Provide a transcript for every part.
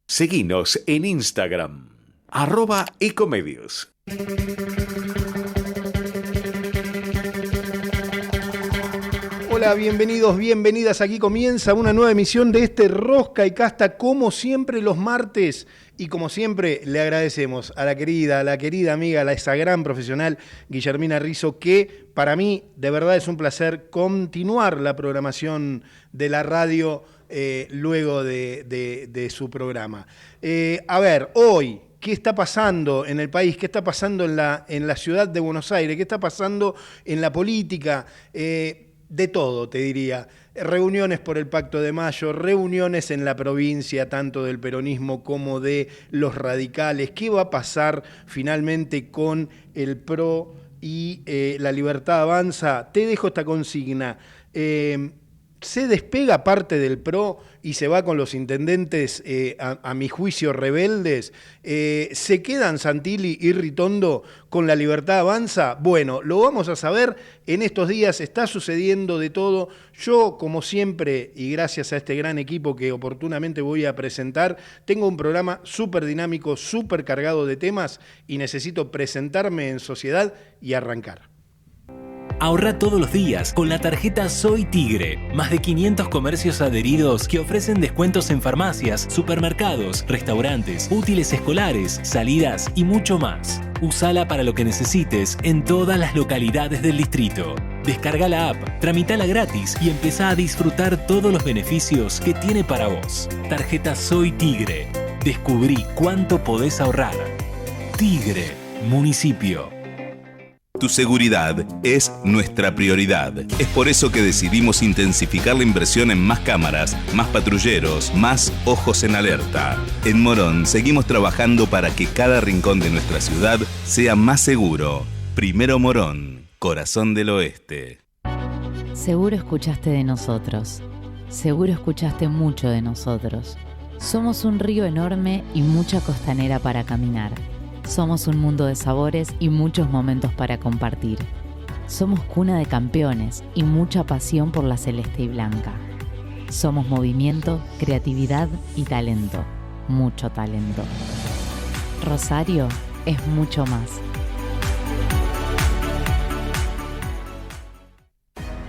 Seguinos en Instagram, @ecomedios. Hola, bienvenidos, bienvenidas. Aquí comienza una nueva emisión de este Rosca y Casta, como siempre los martes. Y como siempre le agradecemos a la querida amiga, esa gran profesional Guillermina Rizzo, que para mí de verdad es un placer continuar la programación de la radio luego de su programa. A ver, hoy, ¿qué está pasando en el país? ¿Qué está pasando en la ciudad de Buenos Aires? ¿Qué está pasando en la política? De todo, te diría. Reuniones por el Pacto de Mayo, reuniones en la provincia, tanto del peronismo como de los radicales. ¿Qué va a pasar finalmente con el PRO y La Libertad Avanza? Te dejo esta consigna. ¿Se despega parte del PRO y se va con los intendentes, a mi juicio, rebeldes? ¿Se quedan Santilli y Ritondo con La Libertad Avanza? Bueno, lo vamos a saber en estos días. Está sucediendo de todo. Yo, como siempre, y gracias a este gran equipo que oportunamente voy a presentar, tengo un programa súper dinámico, súper cargado de temas y necesito presentarme en sociedad y arrancar. Ahorra todos los días con la tarjeta Soy Tigre. Más de 500 comercios adheridos que ofrecen descuentos en farmacias, supermercados, restaurantes, útiles escolares, salidas y mucho más. Usala para lo que necesites en todas las localidades del distrito. Descarga la app, tramitala gratis y empezá a disfrutar todos los beneficios que tiene para vos. Tarjeta Soy Tigre. Descubrí cuánto podés ahorrar. Tigre, municipio. Tu seguridad es nuestra prioridad. Es por eso que decidimos intensificar la inversión en más cámaras, más patrulleros, más ojos en alerta. En Morón seguimos trabajando para que cada rincón de nuestra ciudad sea más seguro. Primero Morón, corazón del oeste. Seguro escuchaste de nosotros. Seguro escuchaste mucho de nosotros. Somos un río enorme y mucha costanera para caminar. Somos un mundo de sabores y muchos momentos para compartir. Somos cuna de campeones y mucha pasión por la celeste y blanca. Somos movimiento, creatividad y talento. Mucho talento. Rosario es mucho más.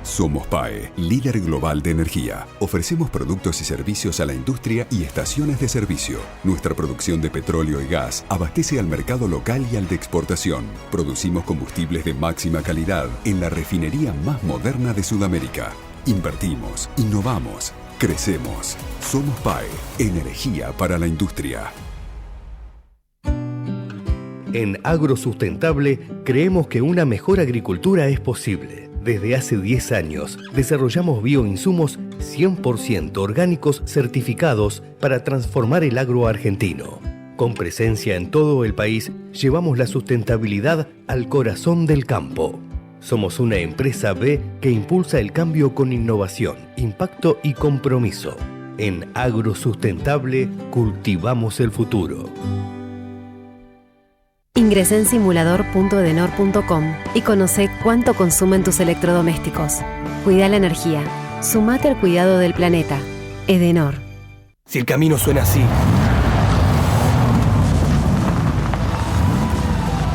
Somos PAE, líder global de energía. Ofrecemos productos y servicios a la industria y estaciones de servicio. Nuestra producción de petróleo y gas abastece al mercado local y al de exportación. Producimos combustibles de máxima calidad en la refinería más moderna de Sudamérica. Invertimos, innovamos, crecemos. Somos PAE, energía para la industria. En Agrosustentable creemos que una mejor agricultura es posible. Desde hace 10 años desarrollamos bioinsumos 100% orgánicos certificados para transformar el agro argentino. Con presencia en todo el país, llevamos la sustentabilidad al corazón del campo. Somos una empresa B que impulsa el cambio con innovación, impacto y compromiso. En Agrosustentable cultivamos el futuro. Ingresá en simulador.edenor.com y conoce cuánto consumen tus electrodomésticos. Cuida la energía. Sumate al cuidado del planeta. Edenor. Si el camino suena así,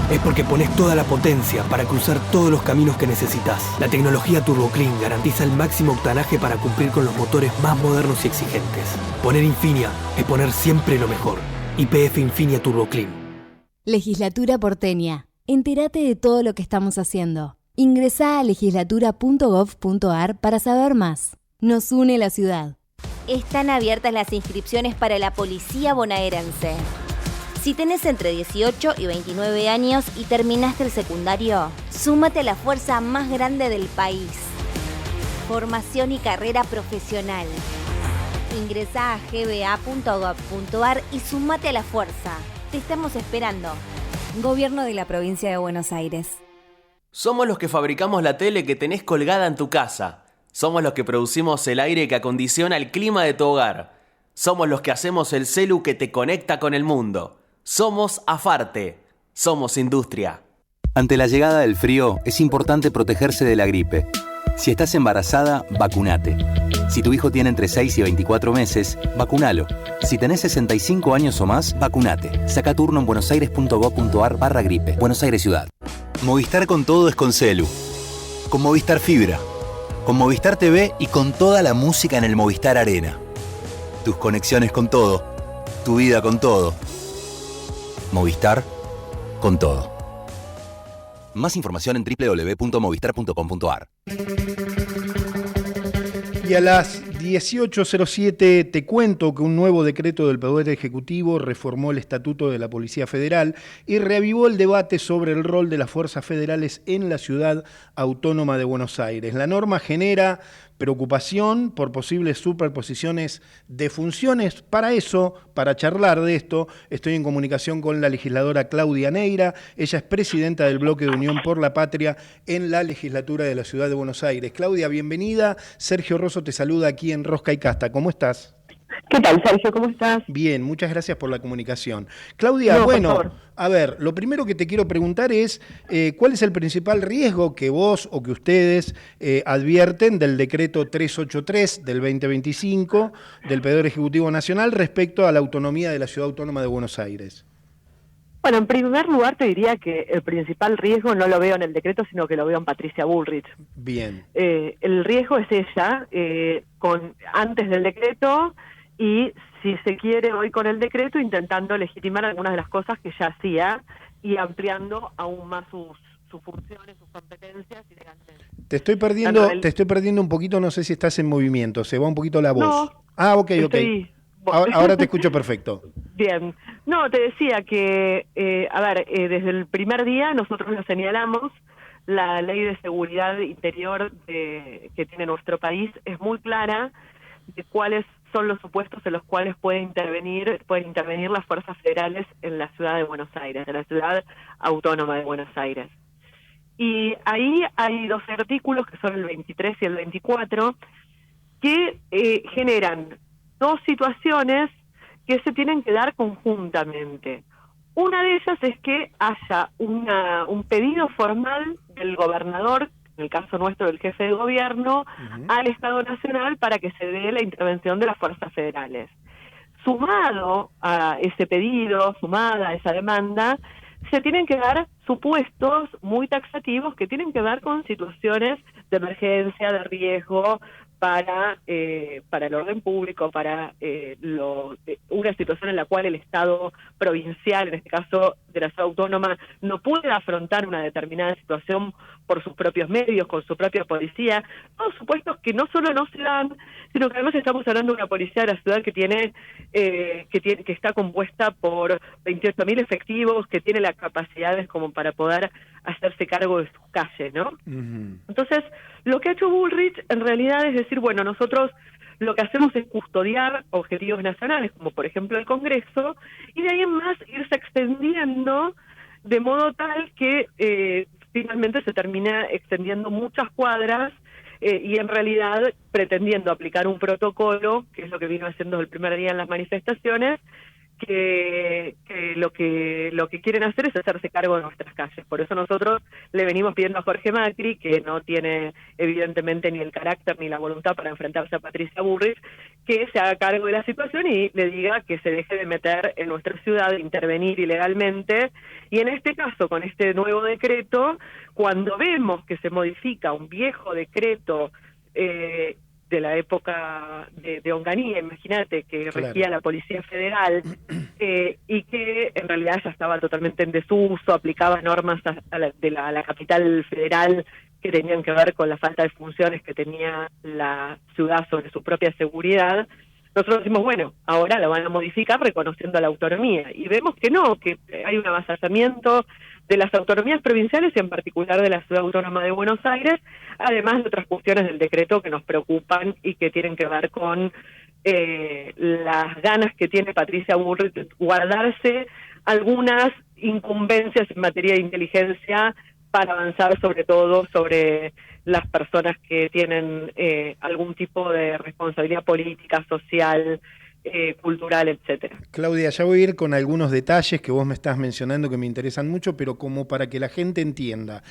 es porque pones toda la potencia para cruzar todos los caminos que necesitas. La tecnología TurboClean garantiza el máximo octanaje para cumplir con los motores más modernos y exigentes. Poner Infinia es poner siempre lo mejor. YPF Infinia TurboClean. Legislatura porteña. Entérate de todo lo que estamos haciendo. Ingresá a legislatura.gov.ar para saber más. Nos une la ciudad. Están abiertas las inscripciones para la Policía Bonaerense. Si tenés entre 18 y 29 años y terminaste el secundario, súmate a la fuerza más grande del país. Formación y carrera profesional. Ingresá a gba.gov.ar y súmate a la fuerza. Te estamos esperando. Gobierno de la Provincia de Buenos Aires. Somos los que fabricamos la tele que tenés colgada en tu casa. Somos los que producimos el aire que acondiciona el clima de tu hogar. Somos los que hacemos el celu que te conecta con el mundo. Somos Afarte. Somos industria. Ante la llegada del frío, es importante protegerse de la gripe. Si estás embarazada, vacunate. Si tu hijo tiene entre 6 y 24 meses, vacunalo. Si tenés 65 años o más, vacunate. Saca turno en buenosaires.gov.ar/gripe. Buenos Aires Ciudad. Movistar con todo es con Celu. Con Movistar Fibra. Con Movistar TV y con toda la música en el Movistar Arena. Tus conexiones con todo. Tu vida con todo. Movistar con todo. Más información en www.movistar.com.ar. Y a las 18:07 te cuento que un nuevo decreto del Poder Ejecutivo reformó el Estatuto de la Policía Federal y reavivó el debate sobre el rol de las fuerzas federales en la Ciudad Autónoma de Buenos Aires. La norma genera preocupación por posibles superposiciones de funciones. Para charlar de esto, estoy en comunicación con la legisladora Claudia Neira. Ella es presidenta del Bloque de Unión por la Patria en la legislatura de la Ciudad de Buenos Aires. Claudia, bienvenida. Sergio Rosso te saluda aquí en Rosca y Casta. ¿Cómo estás? ¿Qué tal, Sergio? ¿Cómo estás? Bien, muchas gracias por la comunicación. Claudia, bueno, a ver, lo primero que te quiero preguntar es ¿cuál es el principal riesgo que vos o que ustedes advierten del decreto 383 del 2025 del Poder Ejecutivo Nacional respecto a la autonomía de la Ciudad Autónoma de Buenos Aires? Bueno, en primer lugar te diría que el principal riesgo no lo veo en el decreto, sino que lo veo en Patricia Bullrich. Bien. El riesgo es ella, antes del decreto, y si se quiere hoy con el decreto, intentando legitimar algunas de las cosas que ya hacía y ampliando aún más sus funciones, sus competencias y legalmente. Te estoy perdiendo un poquito, no sé si estás en movimiento, se va un poquito la voz. No, ok. Ahora te escucho perfecto. Bien. No, te decía que, desde el primer día nosotros lo señalamos, la ley de seguridad interior que tiene nuestro país es muy clara de cuáles son los supuestos en los cuales pueden intervenir las fuerzas federales en la ciudad de Buenos Aires, en la ciudad autónoma de Buenos Aires. Y ahí hay dos artículos, que son el 23 y el 24, que generan dos situaciones que se tienen que dar conjuntamente. Una de ellas es que haya un pedido formal del gobernador, en el caso nuestro del jefe de gobierno, al Estado Nacional para que se dé la intervención de las fuerzas federales. Sumado a ese pedido, sumada a esa demanda, se tienen que dar supuestos muy taxativos que tienen que ver con situaciones de emergencia, de riesgo para el orden público, para una situación en la cual el Estado provincial, en este caso de la ciudad autónoma, no puede afrontar una determinada situación por sus propios medios, con su propia policía. Todos supuestos que no solo no se dan, sino que además estamos hablando de una policía de la ciudad que está compuesta por 28.000 efectivos, que tiene las capacidades como para poder hacerse cargo de sus calles, ¿no? Entonces, lo que ha hecho Bullrich en realidad es decir, bueno, nosotros lo que hacemos es custodiar objetivos nacionales, como por ejemplo el Congreso, y de ahí en más irse extendiendo de modo tal que finalmente se termina extendiendo muchas cuadras y en realidad pretendiendo aplicar un protocolo, que es lo que vino haciendo el primer día en las manifestaciones, que lo que quieren hacer es hacerse cargo de nuestras calles. Por eso nosotros le venimos pidiendo a Jorge Macri, que no tiene evidentemente ni el carácter ni la voluntad para enfrentarse a Patricia Bullrich, que se haga cargo de la situación y le diga que se deje de meter en nuestra ciudad, de intervenir ilegalmente. Y en este caso, con este nuevo decreto, cuando vemos que se modifica un viejo decreto de la época de Onganía, imagínate, que regía la Policía Federal y que en realidad ya estaba totalmente en desuso, aplicaba normas a la capital federal que tenían que ver con la falta de funciones que tenía la ciudad sobre su propia seguridad. Nosotros decimos, bueno, ahora lo van a modificar reconociendo la autonomía, y vemos que no, que hay un avasallamiento de las autonomías provinciales y en particular de la Ciudad Autónoma de Buenos Aires, además de otras cuestiones del decreto que nos preocupan y que tienen que ver con las ganas que tiene Patricia Bullrich de guardarse algunas incumbencias en materia de inteligencia para avanzar sobre todo sobre las personas que tienen algún tipo de responsabilidad política, social, cultural, etcétera. Claudia, ya voy a ir con algunos detalles que vos me estás mencionando que me interesan mucho, pero como para que la gente entienda.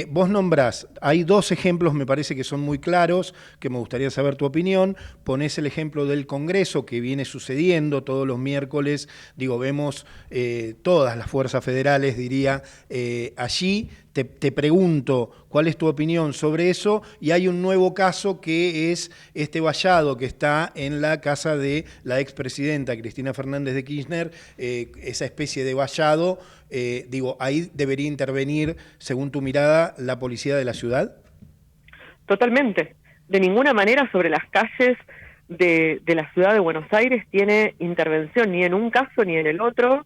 Vos nombrás, hay 2 ejemplos, me parece que son muy claros, que me gustaría saber tu opinión. Ponés el ejemplo del Congreso, que viene sucediendo todos los miércoles, vemos todas las fuerzas federales, diría, allí. Te pregunto cuál es tu opinión sobre eso, y hay un nuevo caso que es este vallado que está en la casa de la expresidenta Cristina Fernández de Kirchner, esa especie de vallado, ahí debería intervenir, según tu mirada, la policía de la ciudad. Totalmente. De ninguna manera sobre las calles de la ciudad de Buenos Aires tiene intervención, ni en un caso ni en el otro.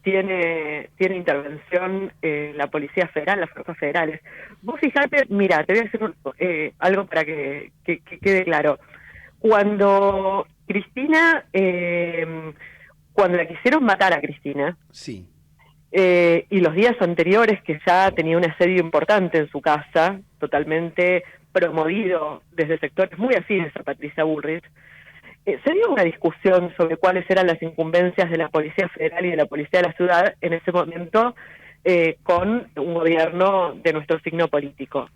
Tiene intervención la Policía Federal, las fuerzas federales. Vos fijate, mira, te voy a decir algo para que quede claro. Cuando Cristina, cuando la quisieron matar a Cristina, sí, y los días anteriores, que ya tenía un asedio importante en su casa, totalmente promovido desde sectores muy afines a Patricia Bullrich, se dio una discusión sobre cuáles eran las incumbencias de la Policía Federal y de la Policía de la Ciudad en ese momento, con un gobierno de nuestro signo político.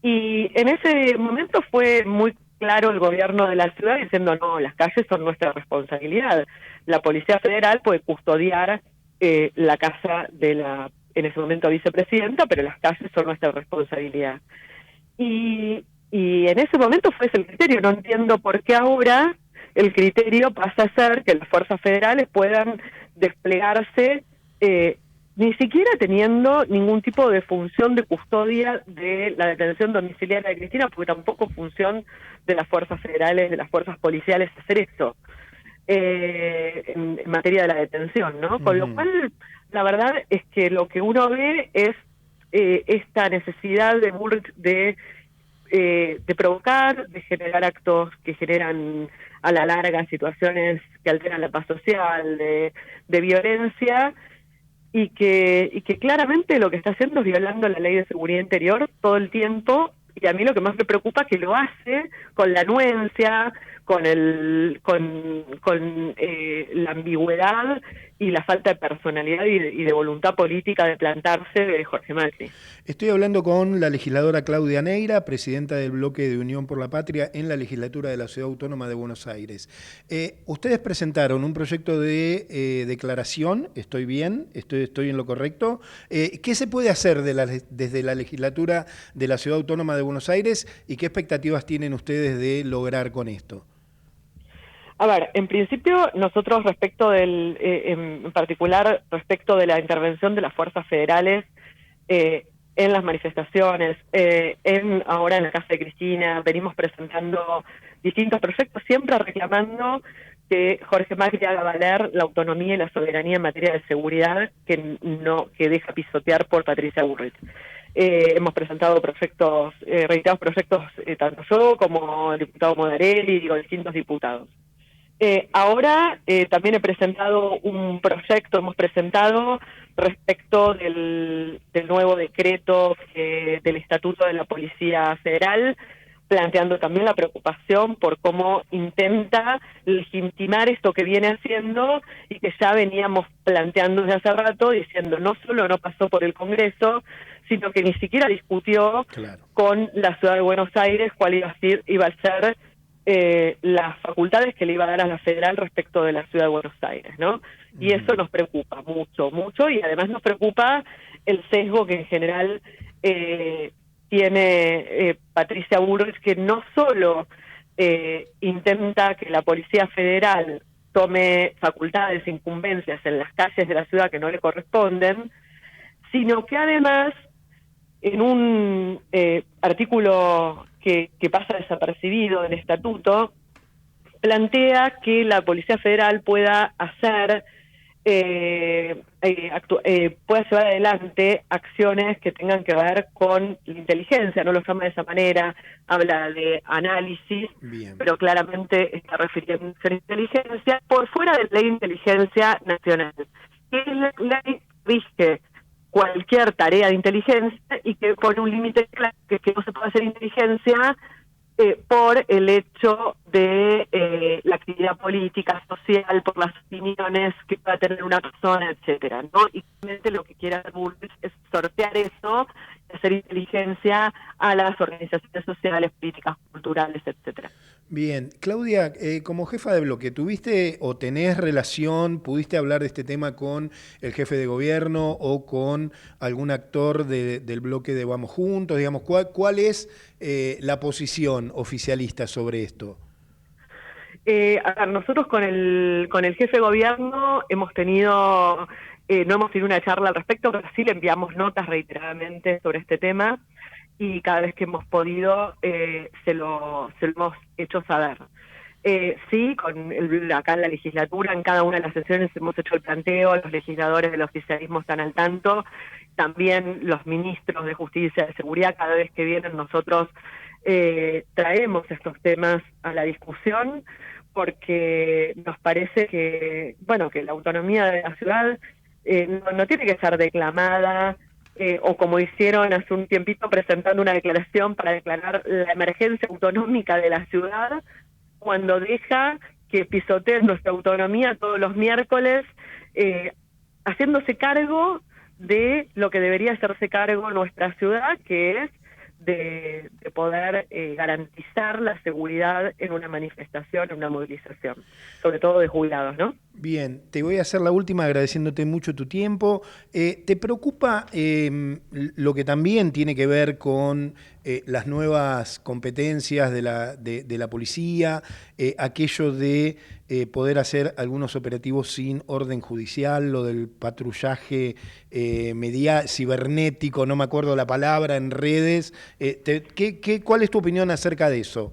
Y en ese momento fue muy claro el gobierno de la ciudad diciendo, no, las calles son nuestra responsabilidad. La Policía Federal puede custodiar la casa de la, en ese momento, vicepresidenta, pero las calles son nuestra responsabilidad. Y en ese momento fue ese el criterio. No entiendo por qué ahora el criterio pasa a ser que las fuerzas federales puedan desplegarse ni siquiera teniendo ningún tipo de función de custodia de la detención domiciliaria de Cristina, porque tampoco función de las fuerzas federales, de las fuerzas policiales hacer eso en materia de la detención, ¿no? Con lo cual, la verdad es que lo que uno ve es esta necesidad de Bullrich de provocar, de generar actos que generan a la larga situaciones que alteran la paz social, de violencia, y que claramente lo que está haciendo es violando la ley de seguridad interior todo el tiempo, y a mí lo que más me preocupa es que lo hace con la anuencia, con la ambigüedad y la falta de personalidad y de voluntad política de plantarse de Jorge Macri. Estoy hablando con la legisladora Claudia Neira, presidenta del bloque de Unión por la Patria en la legislatura de la Ciudad Autónoma de Buenos Aires. Ustedes presentaron un proyecto de declaración, ¿estoy bien? ¿Estoy en lo correcto? ¿Qué se puede hacer desde la legislatura de la Ciudad Autónoma de Buenos Aires y qué expectativas tienen ustedes de lograr con esto? A ver, en principio nosotros respecto en particular respecto de la intervención de las fuerzas federales en las manifestaciones, ahora en la casa de Cristina, venimos presentando distintos proyectos, siempre reclamando que Jorge Macri haga valer la autonomía y la soberanía en materia de seguridad que deja pisotear por Patricia Bullrich. Hemos presentado proyectos, reiterados proyectos, tanto yo como el diputado Modarelli, distintos diputados. Ahora también hemos presentado respecto del nuevo decreto del Estatuto de la Policía Federal, planteando también la preocupación por cómo intenta legitimar esto que viene haciendo y que ya veníamos planteando desde hace rato, diciendo no solo no pasó por el Congreso, sino que ni siquiera discutió con la Ciudad de Buenos Aires cuál iba a ser las facultades que le iba a dar a la federal respecto de la Ciudad de Buenos Aires, ¿no? Y eso nos preocupa mucho, y además nos preocupa el sesgo que en general tiene Patricia Bullrich, que no solo intenta que la Policía Federal tome facultades e incumbencias en las calles de la ciudad que no le corresponden, sino que además en un artículo que pasa desapercibido del estatuto, plantea que la Policía Federal pueda llevar adelante acciones que tengan que ver con la inteligencia, no lo llama de esa manera, habla de análisis, pero claramente está refiriéndose a la inteligencia por fuera de la ley de inteligencia nacional, que es la ley que rige cualquier tarea de inteligencia y que pone un límite claro, que no se puede hacer inteligencia por el hecho de la actividad política, social, por las opiniones que pueda tener una persona, etcétera, ¿no? Y realmente lo que quiere hacer Bullrich es sortear eso, hacer inteligencia a las organizaciones sociales, políticas, culturales, etcétera. Bien, Claudia, como jefa de bloque, ¿tuviste o tenés relación, pudiste hablar de este tema con el jefe de gobierno o con algún actor del bloque de Vamos Juntos? Digamos, ¿cuál es la posición oficialista sobre esto? A ver, nosotros con el jefe de gobierno hemos tenido, no hemos tenido una charla al respecto, pero sí le enviamos notas reiteradamente sobre este tema, y cada vez que hemos podido se lo hemos hecho saber. Sí, acá en la legislatura, en cada una de las sesiones hemos hecho el planteo, los legisladores del oficialismo están al tanto, también los ministros de Justicia y de Seguridad, cada vez que vienen nosotros traemos estos temas a la discusión, porque nos parece que, bueno, que la autonomía de la ciudad no tiene que ser declamada, o como hicieron hace un tiempito presentando una declaración para declarar la emergencia autonómica de la ciudad, cuando deja que pisoteen nuestra autonomía todos los miércoles, haciéndose cargo de lo que debería hacerse cargo nuestra ciudad, que es de poder garantizar la seguridad en una manifestación, en una movilización, sobre todo de jubilados, ¿no? Bien, te voy a hacer la última agradeciéndote mucho tu tiempo. ¿Te preocupa lo que también tiene que ver con las nuevas competencias de la policía, aquello de poder hacer algunos operativos sin orden judicial, lo del patrullaje cibernético, no me acuerdo la palabra, en redes? ¿Cuál es tu opinión acerca de eso?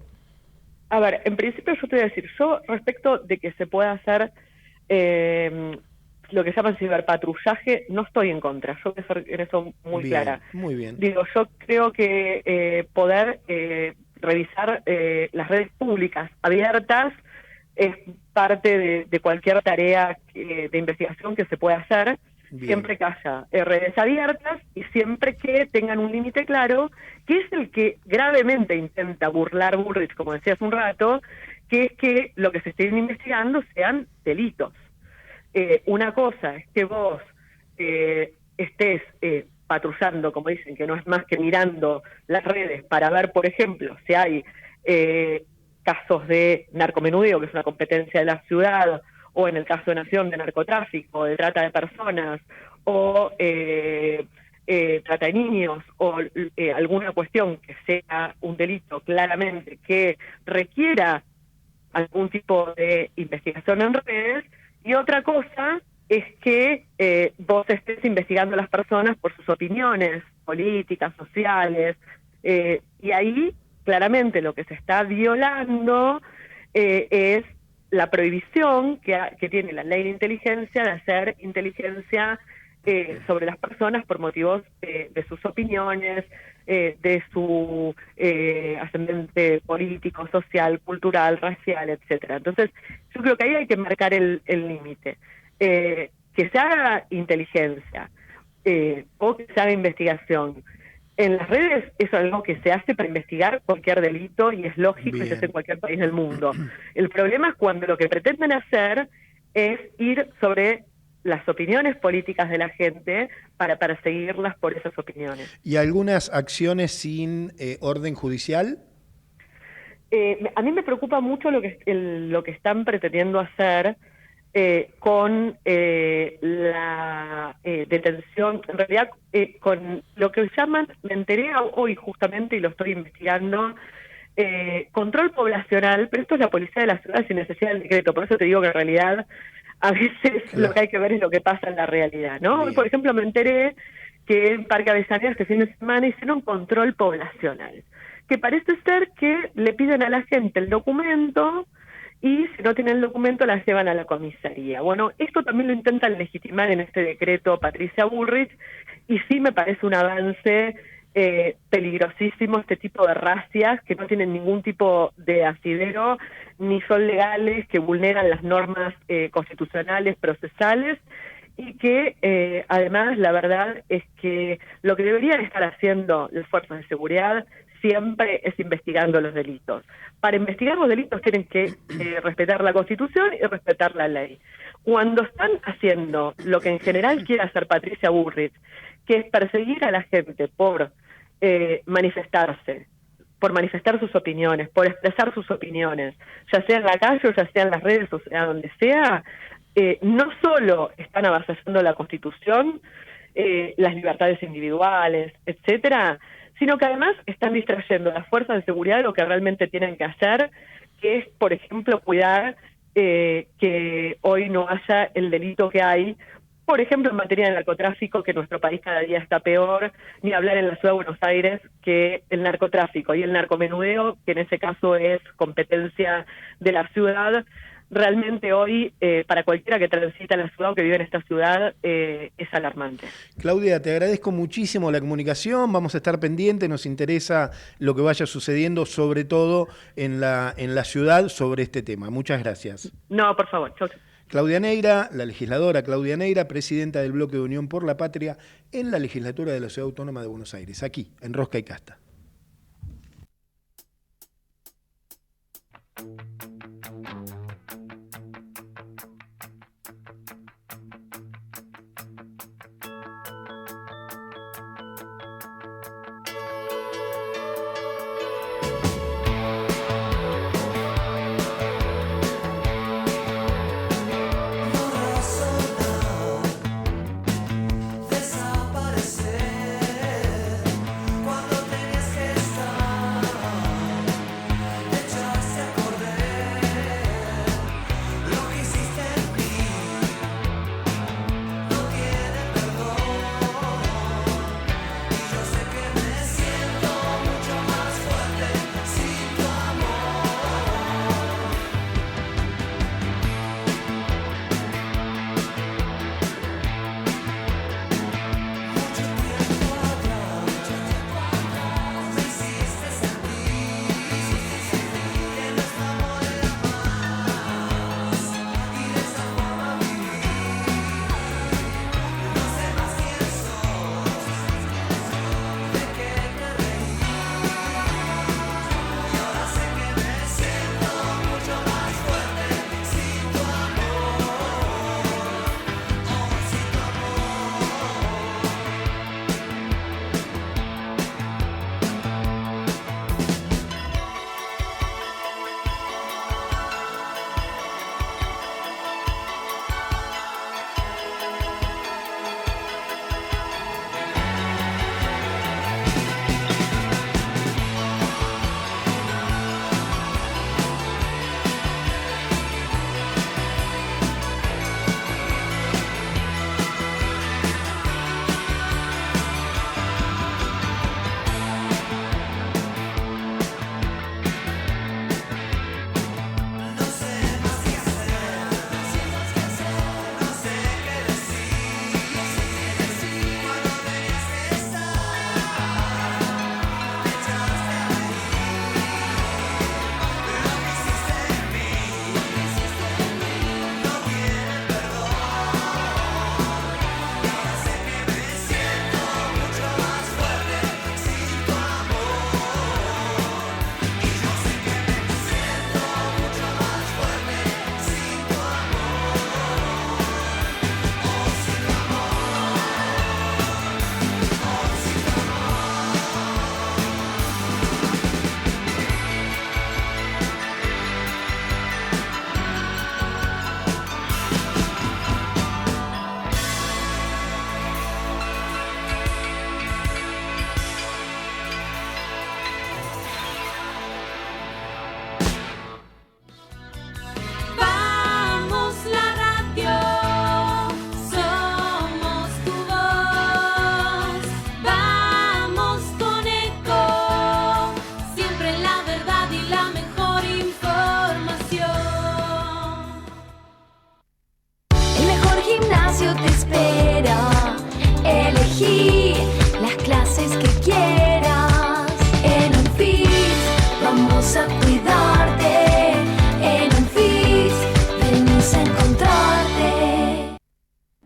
A ver, en principio yo te voy a decir, yo respecto de que se pueda hacer lo que se llama ciberpatrullaje, no estoy en contra, yo voy a ser en eso muy bien, clara. Muy bien. Digo, yo creo que poder revisar las redes públicas abiertas es parte de cualquier tarea de investigación que se pueda hacer, bien, siempre que haya redes abiertas y siempre que tengan un límite claro, que es el que gravemente intenta burlar Bullrich, como decía hace un rato, que es que lo que se esté investigando sean delitos. Una cosa es que vos estés patrullando, como dicen, que no es más que mirando las redes para ver, por ejemplo, si hay casos de narcomenudeo, que es una competencia de la ciudad, o en el caso de Nación, de narcotráfico, de trata de personas, o trata de niños, o alguna cuestión que sea un delito claramente que requiera algún tipo de investigación en redes, y otra cosa es que vos estés investigando a las personas por sus opiniones políticas, sociales, y ahí claramente lo que se está violando es la prohibición que tiene la ley de inteligencia de hacer inteligencia sobre las personas por motivos de sus opiniones, de su ascendente político, social, cultural, racial, etcétera. Entonces, yo creo que ahí hay que marcar el límite. Que se haga inteligencia o que se haga investigación en las redes es algo que se hace para investigar cualquier delito y es lógico que se hace en cualquier país del mundo. El problema es cuando lo que pretenden hacer es ir sobre las opiniones políticas de la gente para perseguirlas por esas opiniones. ¿Y algunas acciones sin orden judicial? A mí me preocupa mucho lo que están pretendiendo hacer con la detención, en realidad con lo que llaman, me enteré hoy justamente y lo estoy investigando, control poblacional, pero esto es la policía de la ciudad sin necesidad del decreto, por eso te digo que en realidad a veces lo que hay que ver es lo que pasa en la realidad, ¿no? Hoy, por ejemplo, me enteré que en Parque Avellaneda este fin de semana hicieron control poblacional, que parece ser que le piden a la gente el documento y si no tienen el documento la llevan a la comisaría. Bueno, esto también lo intentan legitimar en este decreto Patricia Bullrich y sí me parece un avance peligrosísimo este tipo de racias que no tienen ningún tipo de asidero ni son legales, que vulneran las normas constitucionales, procesales y que además la verdad es que lo que deberían estar haciendo las fuerzas de seguridad, siempre es investigando los delitos. Para investigar los delitos tienen que respetar la Constitución y respetar la ley. Cuando están haciendo lo que en general quiere hacer Patricia Bullrich, que es perseguir a la gente por manifestarse, por manifestar sus opiniones, por expresar sus opiniones, ya sea en la calle o ya sea en las redes o sea donde sea, no solo están avasallando la Constitución, las libertades individuales, etcétera, sino que además están distrayendo a las fuerzas de seguridad de lo que realmente tienen que hacer, que es, por ejemplo, cuidar que hoy no haya el delito que hay, por ejemplo, en materia de narcotráfico, que nuestro país cada día está peor, ni hablar en la ciudad de Buenos Aires que el narcotráfico y el narcomenudeo, que en ese caso es competencia de la ciudad. Realmente hoy, para cualquiera que transita en la ciudad o que vive en esta ciudad, es alarmante. Claudia, te agradezco muchísimo la comunicación, vamos a estar pendientes, nos interesa lo que vaya sucediendo, sobre todo en la ciudad, sobre este tema. Muchas gracias. No, por favor. Chau, chau. Claudia Neira, la legisladora Claudia Neira, presidenta del Bloque de Unión por la Patria en la legislatura de la Ciudad Autónoma de Buenos Aires, aquí, en Rosca y Casta.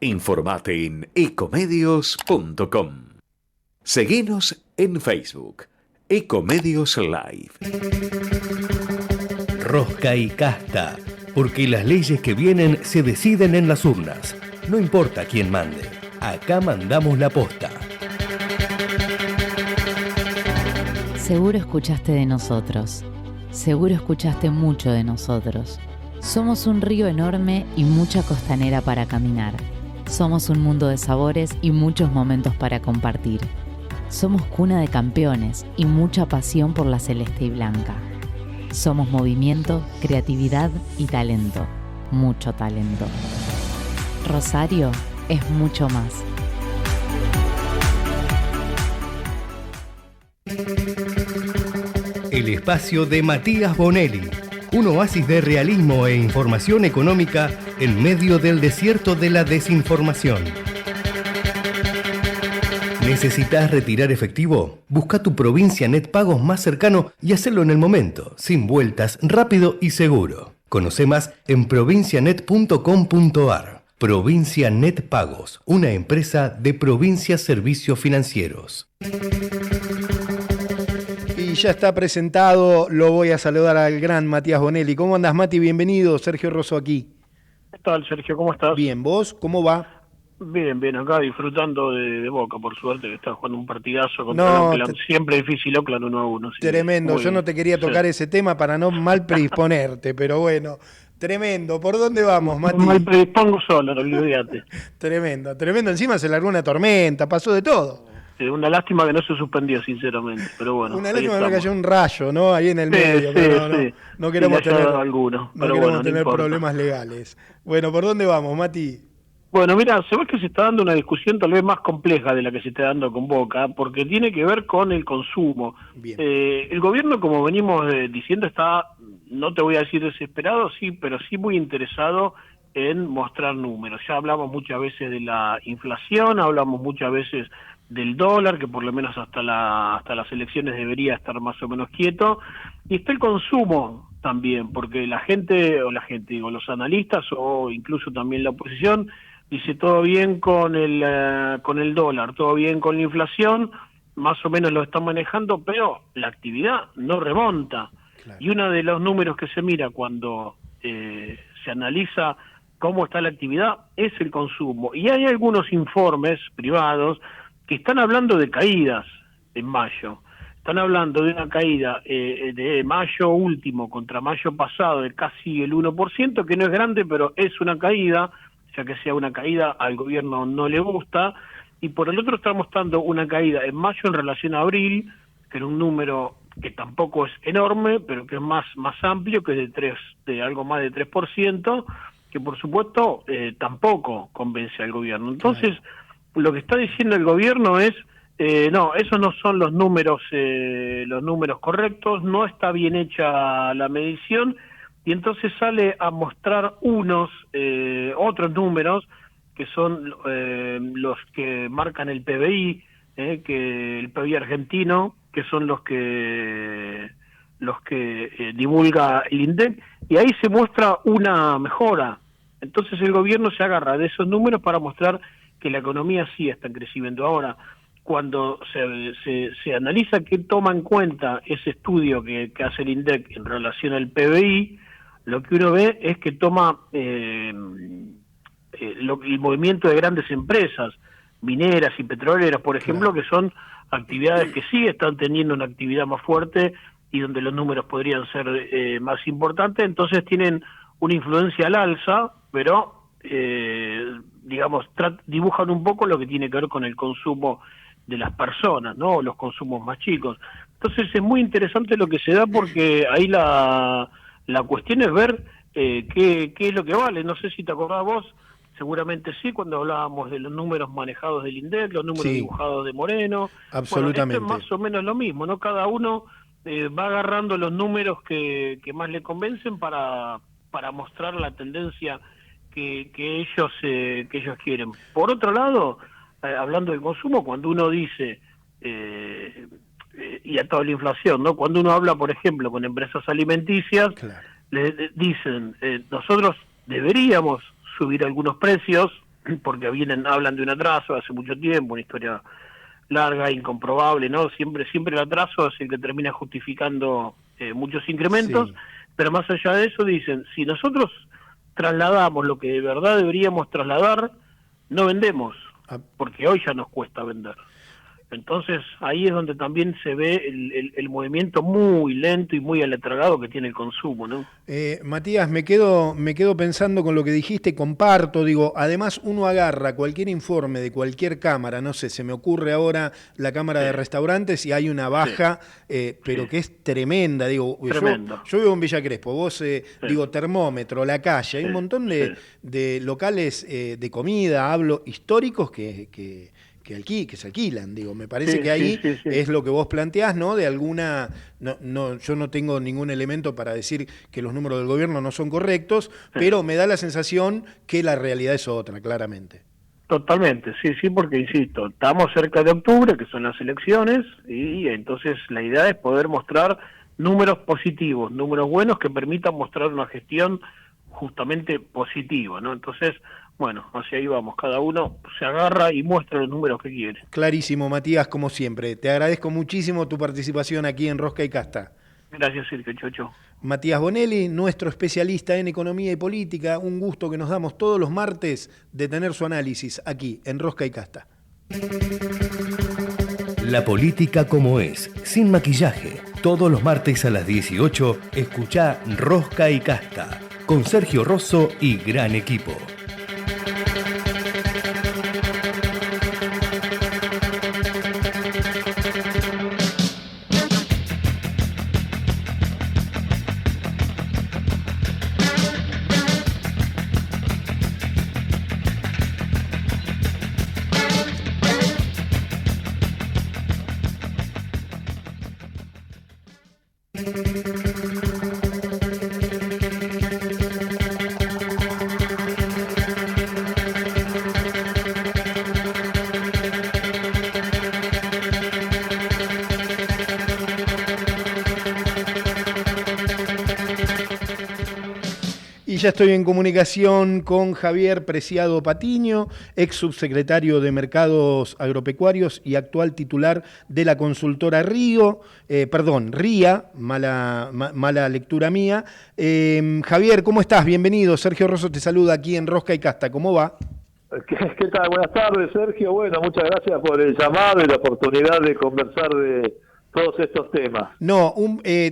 Informate en ecomedios.com. Seguinos en Facebook, Ecomedios Live. Rosca y casta, porque las leyes que vienen se deciden en las urnas. No importa quién mande, acá mandamos la posta. Seguro escuchaste de nosotros. Seguro escuchaste mucho de nosotros. Somos un río enorme y mucha costanera para caminar. Somos un mundo de sabores y muchos momentos para compartir. Somos cuna de campeones y mucha pasión por la celeste y blanca. Somos movimiento, creatividad y talento. Mucho talento. Rosario es mucho más. El espacio de Matías Bonelli, un oasis de realismo e información económica en medio del desierto de la desinformación. ¿Necesitas retirar efectivo? Busca tu Provincia Net Pagos más cercano y hacelo en el momento, sin vueltas, rápido y seguro. Conoce más en provincianet.com.ar. Provincia Net Pagos, una empresa de Provincia Servicios Financieros. Y ya está presentado, lo voy a saludar al gran Matías Bonelli. ¿Cómo andás, Mati? Bienvenido, Sergio Rosso aquí. ¿Qué tal, Sergio? ¿Cómo estás? Bien, ¿vos? ¿Cómo va? Bien, acá disfrutando de Boca, por suerte, que está jugando un partidazo contra Oakland. Siempre difícil Oakland 1-1. Sí. Tremendo, yo no te quería tocar ese tema para no mal predisponerte, pero bueno, tremendo. ¿Por dónde vamos, Mati? Mal predispongo solo, no olvídate. Tremendo. Encima se largó una tormenta, pasó de todo. Una lástima que no se suspendió, sinceramente, pero bueno. Una lástima que no cayó un rayo, ¿no? Ahí en el medio, pero no queremos tener, tener problemas legales. Bueno, ¿por dónde vamos, Mati? Bueno, mira, se ve que se está dando una discusión tal vez más compleja de la que se está dando con Boca, porque tiene que ver con el consumo. El gobierno, como venimos diciendo, está, no te voy a decir desesperado, sí, pero sí muy interesado en mostrar números. Ya hablamos muchas veces de la inflación, hablamos muchas veces del dólar, que por lo menos hasta las elecciones debería estar más o menos quieto, y está el consumo también, porque los analistas o incluso también la oposición dice todo bien con el dólar, todo bien con la inflación, más o menos lo están manejando, pero la actividad no remonta. Claro. Y uno de los números que se mira cuando se analiza cómo está la actividad es el consumo. Y hay algunos informes privados que están hablando de caídas en mayo. Están hablando de una caída de mayo último contra mayo pasado de casi el 1%, que no es grande, pero es una caída. Ya que sea una caída, al gobierno no le gusta, y por el otro está mostrando una caída en mayo en relación a abril, que era un número que tampoco es enorme, pero que es más amplio, que es de algo más de 3%, que por supuesto tampoco convence al gobierno. Entonces, lo que está diciendo el gobierno es, no, esos no son los números correctos, no está bien hecha la medición, y entonces sale a mostrar otros números que son los que marcan el PBI, que el PBI argentino, que son los que divulga el INDEC, y ahí se muestra una mejora. Entonces el gobierno se agarra de esos números para mostrar que la economía sí está en crecimiento. Ahora, cuando se analiza qué toma en cuenta ese estudio que hace el INDEC en relación al PBI, lo que uno ve es que toma el movimiento de grandes empresas, mineras y petroleras, por ejemplo, que son actividades que sí están teniendo una actividad más fuerte y donde los números podrían ser más importantes, entonces tienen una influencia al alza, pero dibujan un poco lo que tiene que ver con el consumo de las personas, ¿no? Los consumos más chicos. Entonces es muy interesante lo que se da, porque ahí la cuestión es ver qué es lo que vale. No sé si te acordás vos, seguramente sí, cuando hablábamos de los números manejados del INDEC, los números dibujados de Moreno. Absolutamente. Bueno, esto es más o menos lo mismo, ¿no? Cada uno va agarrando los números que más le convencen para mostrar la tendencia que ellos quieren. Por otro lado, hablando del consumo, cuando uno dice y a toda la inflación, ¿no? Cuando uno habla, por ejemplo, con empresas alimenticias, le dicen, nosotros deberíamos subir algunos precios, porque hablan de un atraso hace mucho tiempo, una historia larga, incomprobable, ¿no? Siempre el atraso es el que termina justificando muchos incrementos, sí. Pero más allá de eso dicen, si nosotros trasladamos lo que de verdad deberíamos trasladar, no vendemos, porque hoy ya nos cuesta vender. Entonces ahí es donde también se ve el movimiento muy lento y muy aletargado que tiene el consumo, ¿no? Matías, me quedo pensando con lo que dijiste, comparto, digo, además uno agarra cualquier informe de cualquier cámara, no sé, se me ocurre ahora la cámara de restaurantes y hay una baja, pero que es tremenda, digo, yo vivo en Villa Crespo, vos, digo, termómetro, la calle, hay un montón de locales de comida, hablo, históricos que se alquilan, digo, me parece que ahí es lo que vos planteás, ¿no? De alguna, yo no tengo ningún elemento para decir que los números del gobierno no son correctos, pero me da la sensación que la realidad es otra, claramente. Totalmente, sí, porque insisto, estamos cerca de octubre, que son las elecciones, y entonces la idea es poder mostrar números positivos, números buenos que permitan mostrar una gestión justamente positiva, ¿no? Entonces, bueno, hacia ahí vamos, cada uno se agarra y muestra los números que quiere. Clarísimo, Matías, como siempre. Te agradezco muchísimo tu participación aquí en Rosca y Casta. Gracias, Sergio Chocho. Matías Bonelli, nuestro especialista en economía y política, un gusto que nos damos todos los martes de tener su análisis aquí en Rosca y Casta. La política como es, sin maquillaje. Todos los martes a las 18, escuchá Rosca y Casta, con Sergio Rosso y gran equipo. Ya estoy en comunicación con Javier Preciado Patiño, ex subsecretario de Mercados Agropecuarios y actual titular de la consultora RIA, mala lectura mía. Javier, ¿cómo estás? Bienvenido. Sergio Rosso te saluda aquí en Rosca y Casta. ¿Cómo va? ¿Qué tal? Buenas tardes, Sergio. Bueno, muchas gracias por el llamado y la oportunidad de conversar de todos estos temas. No,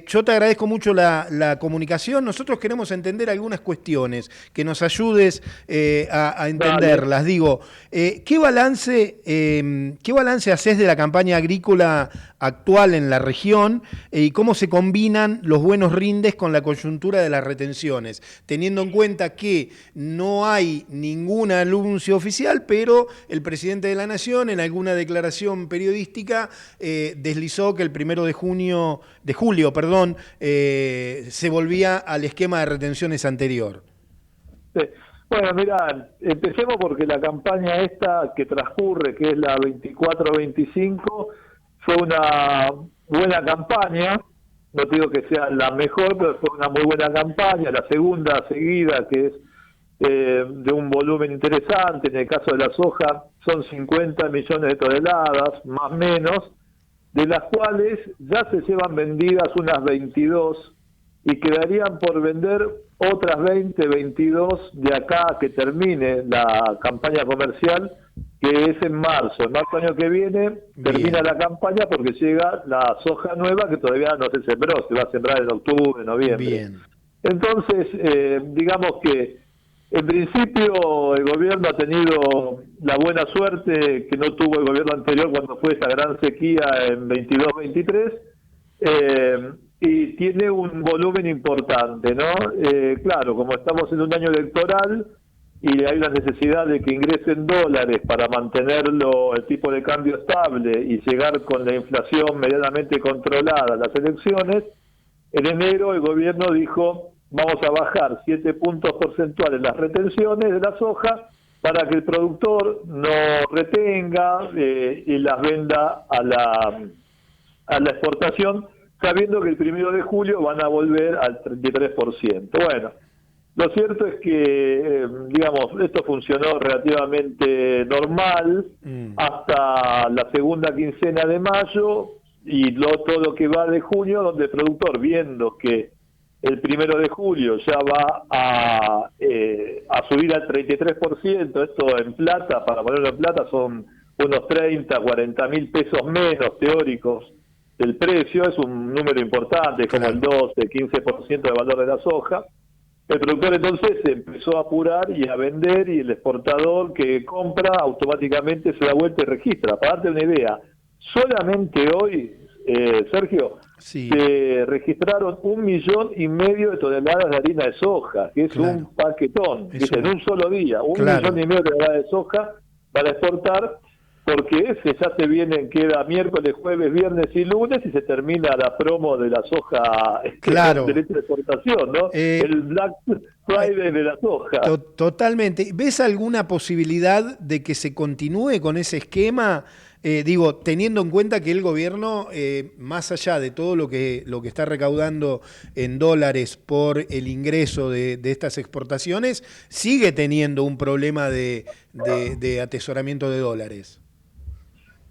yo te agradezco mucho la comunicación. Nosotros queremos entender algunas cuestiones, que nos ayudes a entenderlas. Dale. Digo, ¿qué balance haces de la campaña agrícola actual en la región y cómo se combinan los buenos rindes con la coyuntura de las retenciones? Teniendo en cuenta que no hay ningún anuncio oficial, pero el presidente de la Nación en alguna declaración periodística deslizó que el 1 de julio, se volvía al esquema de retenciones anterior. Sí. Bueno, mirá, empecemos porque la campaña esta que transcurre, que es la 24-25, fue una buena campaña. No digo que sea la mejor, pero fue una muy buena campaña. La segunda seguida, que es de un volumen interesante, en el caso de la soja, son 50 millones de toneladas, más o menos, de las cuales ya se llevan vendidas unas 22 y quedarían por vender otras 22 de acá a que termine la campaña comercial, que es en marzo. En marzo año que viene termina la campaña porque llega la soja nueva que todavía no se sembró, se va a sembrar en octubre, noviembre. Bien. Entonces, digamos que en principio el gobierno ha tenido la buena suerte que no tuvo el gobierno anterior cuando fue esa gran sequía en 22-23, y tiene un volumen importante, ¿no? Claro, como estamos en un año electoral y hay una necesidad de que ingresen dólares para mantenerlo el tipo de cambio estable y llegar con la inflación medianamente controlada a las elecciones, en enero el gobierno dijo: vamos a bajar 7 puntos porcentuales las retenciones de la soja para que el productor no retenga y las venda a la exportación, sabiendo que el 1 de julio van a volver al 33%. Bueno, Lo cierto es que, digamos, esto funcionó relativamente normal hasta la segunda quincena de mayo y todo lo que va de junio, donde el productor, viendo que el 1 de julio ya va a subir al 33%, esto en plata, para ponerlo en plata, son unos 30, 40 mil pesos menos teóricos del precio, es un número importante, como el 12, 15% de valor de la soja. El productor entonces se empezó a apurar y a vender, y el exportador que compra automáticamente se da vuelta y registra. Para darte una idea, solamente hoy, Sergio, se registraron 1,5 millones de toneladas de harina de soja, que es un paquetón, en un solo día, 1,5 millones de toneladas de soja para exportar, porque ese ya se viene, queda miércoles, jueves, viernes y lunes, y se termina la promo de la soja de leche de exportación, ¿no? El Black Friday de la soja. Totalmente. ¿Ves alguna posibilidad de que se continúe con ese esquema? Digo, teniendo en cuenta que el gobierno, más allá de todo lo que está recaudando en dólares por el ingreso de estas exportaciones, sigue teniendo un problema de atesoramiento de dólares.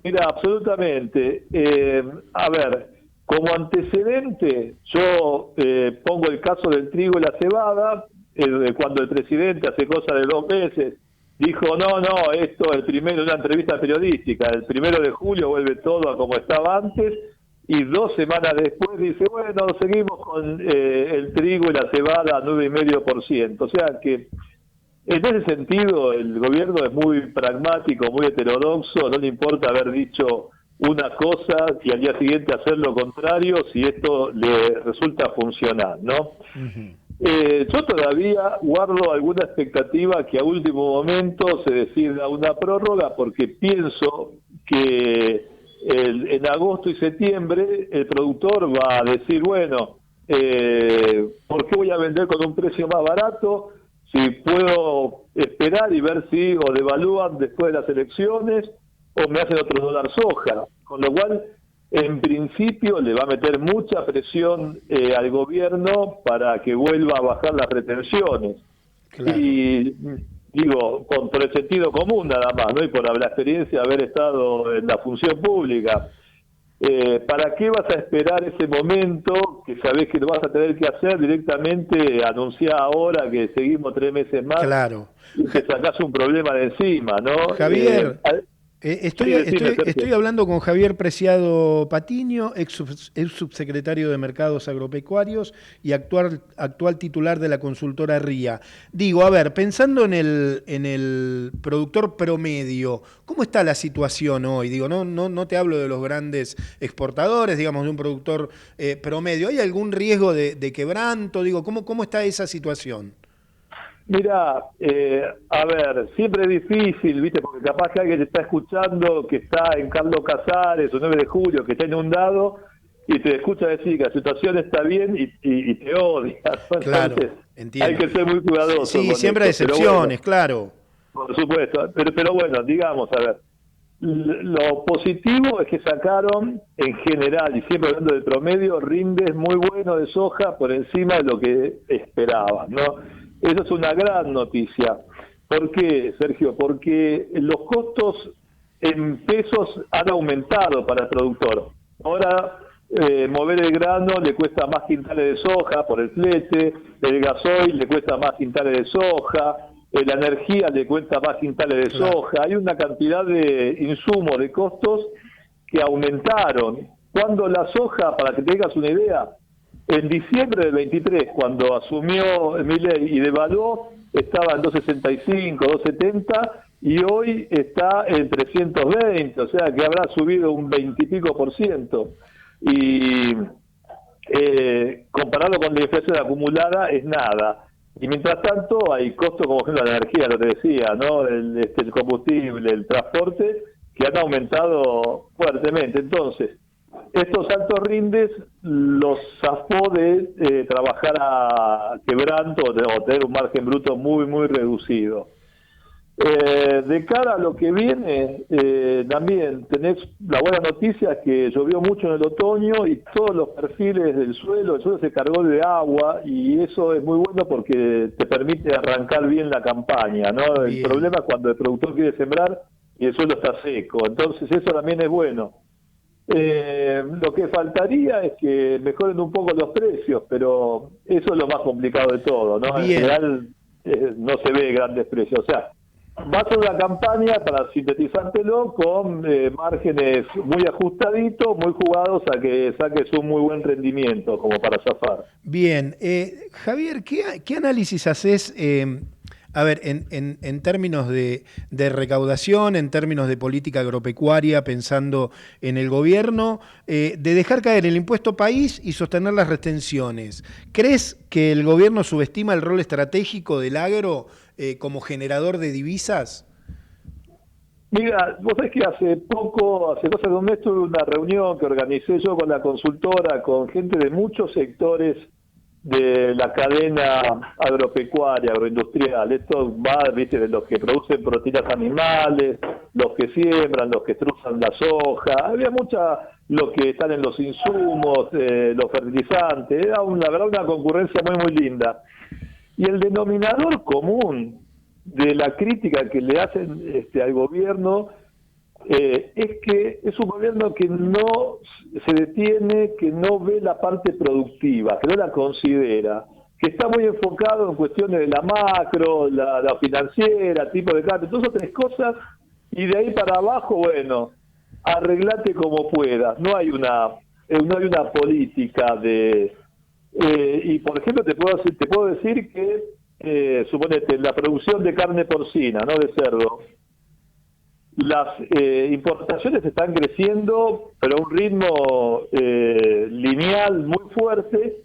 Mira, absolutamente. A ver, como antecedente, yo pongo el caso del trigo y la cebada, cuando el presidente hace cosa de 2 meses dijo, no, esto, una entrevista periodística, el 1 de julio vuelve todo a como estaba antes, y 2 semanas después dice, bueno, seguimos con el trigo y la cebada a 9,5%. O sea que, en ese sentido, el gobierno es muy pragmático, muy heterodoxo, no le importa haber dicho una cosa y al día siguiente hacer lo contrario si esto le resulta funcional, ¿no? Yo todavía guardo alguna expectativa que a último momento se decida una prórroga, porque pienso que en agosto y septiembre el productor va a decir, bueno, ¿por qué voy a vender con un precio más barato si puedo esperar y ver si o devalúan después de las elecciones o me hacen otro dólar soja? Con lo cual, en principio, le va a meter mucha presión al gobierno para que vuelva a bajar las retenciones. Y digo, por el sentido común nada más, ¿no? Y por la experiencia de haber estado en la función pública. ¿Para qué vas a esperar ese momento que sabés que lo vas a tener que hacer directamente, anunciar ahora que seguimos 3 meses más? Claro. Y te sacás un problema de encima, ¿no? Javier, estoy hablando con Javier Preciado Patiño, ex subsecretario de Mercados Agropecuarios y actual titular de la consultora RIA. Digo, a ver, pensando en el productor promedio, ¿cómo está la situación hoy? Digo, no te hablo de los grandes exportadores, digamos, de un productor promedio. ¿Hay algún riesgo de quebranto? Digo, ¿cómo está esa situación? Mira, a ver, siempre es difícil, ¿viste? Porque capaz que alguien te está escuchando que está en Carlos Casares o 9 de julio, que está inundado, y te escucha decir que la situación está bien y te odia. Claro, entonces, entiendo. Hay que ser muy cuidadoso. Sí, siempre hay excepciones, claro. Por supuesto, pero bueno, digamos, a ver, lo positivo es que sacaron, en general, y siempre hablando del promedio, rindes muy buenos de soja por encima de lo que esperaban, ¿no? Eso es una gran noticia. ¿Por qué, Sergio? Porque los costos en pesos han aumentado para el productor. Ahora, mover el grano le cuesta más quintales de soja por el flete, el gasoil le cuesta más quintales de soja, la energía le cuesta más quintales de soja. Hay una cantidad de insumos, de costos que aumentaron. Cuando la soja, para que tengas una idea, en diciembre del 23, cuando asumió Milei y devaluó, estaba en 2.65, 2.70, y hoy está en 320, o sea que habrá subido un 20 y pico %. Y comparado con la inflación acumulada, es nada. Y mientras tanto, hay costos como por ejemplo la energía, lo que decía, ¿no? El combustible, el transporte, que han aumentado fuertemente. Entonces, estos altos rindes los zafó de trabajar a quebranto o tener un margen bruto muy, muy reducido. De cara a lo que viene, también tenés la buena noticia que llovió mucho en el otoño y todos los perfiles del suelo, el suelo se cargó de agua y eso es muy bueno porque te permite arrancar bien la campaña, ¿no? El problema es cuando el productor quiere sembrar y el suelo está seco, entonces eso también es bueno. Lo que faltaría es que mejoren un poco los precios, pero eso es lo más complicado de todo, ¿no? En general no se ve grandes precios, o sea, va a ser una campaña, para sintetizártelo, con márgenes muy ajustaditos, muy jugados a que saques un muy buen rendimiento como para zafar. Bien, Javier, ¿qué análisis haces, a ver, en términos de recaudación, en términos de política agropecuaria, pensando en el gobierno, de dejar caer el impuesto país y sostener las retenciones? ¿Crees que el gobierno subestima el rol estratégico del agro como generador de divisas? Mira, vos sabés que hace cosa de un mes tuve una reunión que organicé yo con la consultora, con gente de muchos sectores de la cadena agropecuaria, agroindustrial. Esto va, viste, de los que producen proteínas animales, los que siembran, los que truzan la soja, había los que están en los insumos, los fertilizantes, era la verdad una concurrencia muy linda. Y el denominador común de la crítica que le hacen al gobierno es que es un gobierno que no se detiene, que no ve la parte productiva, que no la considera, que está muy enfocado en cuestiones de la macro, la financiera, tipo de cambio, todas esas tres cosas, y de ahí para abajo, bueno, arreglate como puedas. No hay una política de... y por ejemplo te puedo decir que suponete la producción de carne porcina, no de cerdo, las importaciones están creciendo pero a un ritmo lineal muy fuerte,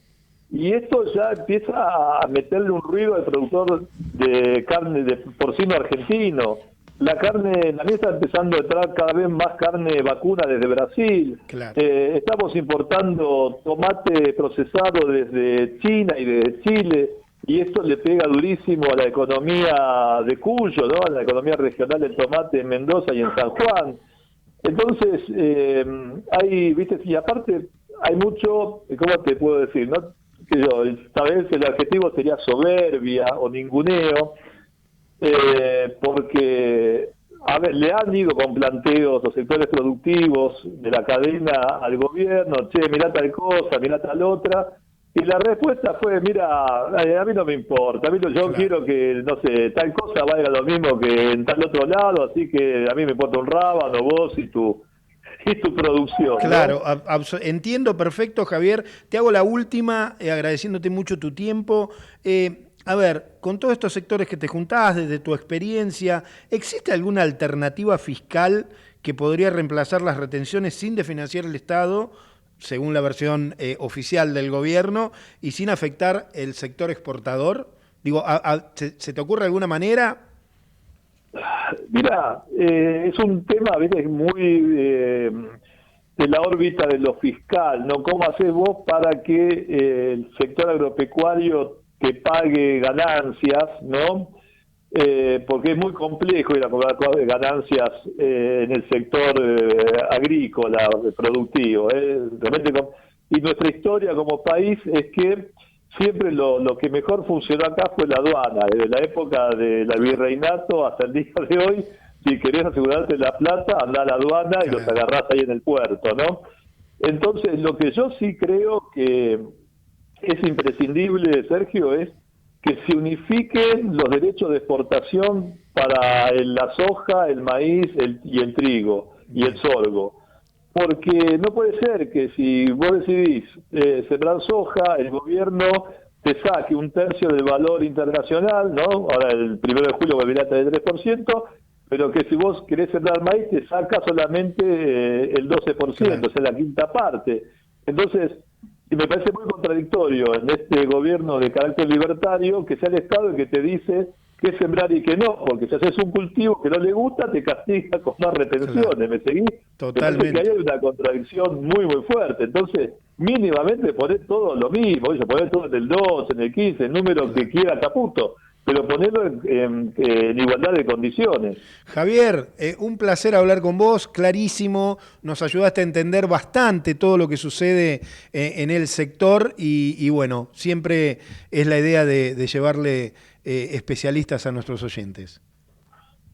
y esto ya empieza a meterle un ruido al productor de carne de porcino argentino. La mía está empezando a entrar cada vez más carne vacuna desde Brasil. Claro. Estamos importando tomate procesado desde China y desde Chile, y esto le pega durísimo a la economía de Cuyo, ¿no? A la economía regional del tomate en Mendoza y en San Juan. Entonces, viste, y aparte hay mucho, ¿cómo te puedo decir? ¿No? Tal vez el adjetivo sería soberbia o ninguneo, porque, a ver, le han ido con planteos los sectores productivos de la cadena al gobierno, mirá tal cosa, mirá tal otra, y la respuesta fue, mira, a mí no me importa, yo quiero que, no sé, tal cosa valga lo mismo que en tal otro lado, así que a mí me importa un rábano, vos y tu producción. Claro, ¿no? Entiendo perfecto, Javier. Te hago la última, agradeciéndote mucho tu tiempo. A ver, con todos estos sectores que te juntás, desde tu experiencia, ¿existe alguna alternativa fiscal que podría reemplazar las retenciones sin desfinanciar el Estado, según la versión oficial del gobierno, y sin afectar el sector exportador? Digo, ¿se te ocurre alguna manera? Mira, es un tema, ¿viste? Muy de la órbita de lo fiscal, ¿no? ¿Cómo haces vos para que el sector agropecuario te pague ganancias, ¿no? Porque es muy complejo ir a cobrar ganancias en el sector agrícola, productivo. Realmente, y nuestra historia como país es que siempre lo que mejor funcionó acá fue la aduana, desde la época del virreinato hasta el día de hoy. Si querés asegurarte la plata, andá a la aduana y los agarrás ahí en el puerto, ¿no? Entonces, lo que yo sí creo que es imprescindible, Sergio, es que se unifiquen los derechos de exportación para la soja, el maíz y el trigo y el sorgo. Porque no puede ser que si vos decidís sembrar soja, el gobierno te saque un tercio del valor internacional, ¿no? Ahora el 1 de julio volverá a tener 3%, pero que si vos querés sembrar maíz te saca solamente el 12%, o sea, la quinta parte. Entonces, y me parece muy contradictorio en este gobierno de carácter libertario que sea el Estado el que te dice qué sembrar y qué no, porque si haces un cultivo que no le gusta, te castiga con más retenciones. ¿Me seguís? Totalmente. Que ahí hay una contradicción muy fuerte. Entonces, mínimamente poner todo lo mismo, poner todo en el 2, en el 15, el número que quiera Caputo, pero ponerlo en igualdad de condiciones. Javier, un placer hablar con vos, clarísimo, nos ayudaste a entender bastante todo lo que sucede en el sector y bueno, siempre es la idea de llevarle especialistas a nuestros oyentes.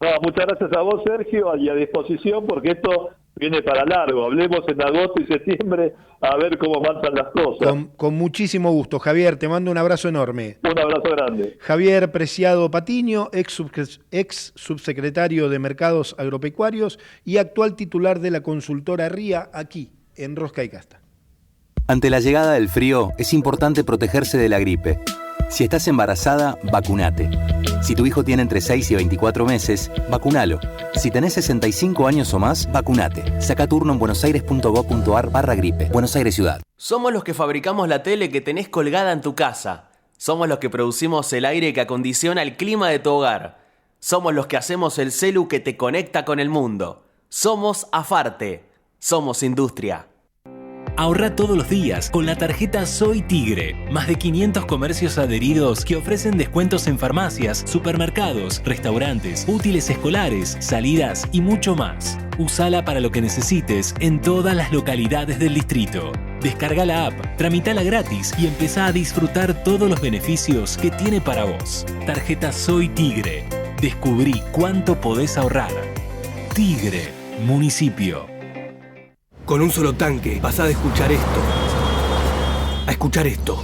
No, muchas gracias a vos, Sergio, y a disposición porque esto viene para largo. Hablemos en agosto y septiembre a ver cómo avanzan las cosas. Con muchísimo gusto. Javier, te mando un abrazo enorme. Un abrazo grande. Javier Preciado Patiño, ex subsecretario de Mercados Agropecuarios y actual titular de la consultora RIA, aquí, en Rosca y Casta. Ante la llegada del frío, es importante protegerse de la gripe. Si estás embarazada, vacunate. Si tu hijo tiene entre 6 y 24 meses, vacunalo. Si tenés 65 años o más, vacunate. Saca turno en buenosaires.gov.ar/gripe. Buenos Aires Ciudad. Somos los que fabricamos la tele que tenés colgada en tu casa. Somos los que producimos el aire que acondiciona el clima de tu hogar. Somos los que hacemos el celu que te conecta con el mundo. Somos Afarte. Somos industria. Ahorra todos los días con la tarjeta Soy Tigre. Más de 500 comercios adheridos que ofrecen descuentos en farmacias, supermercados, restaurantes, útiles escolares, salidas y mucho más. Usala para lo que necesites en todas las localidades del distrito. Descarga la app, tramitala gratis y empezá a disfrutar todos los beneficios que tiene para vos. Tarjeta Soy Tigre. Descubrí cuánto podés ahorrar. Tigre, municipio. Con un solo tanque pasá de escuchar esto a escuchar esto.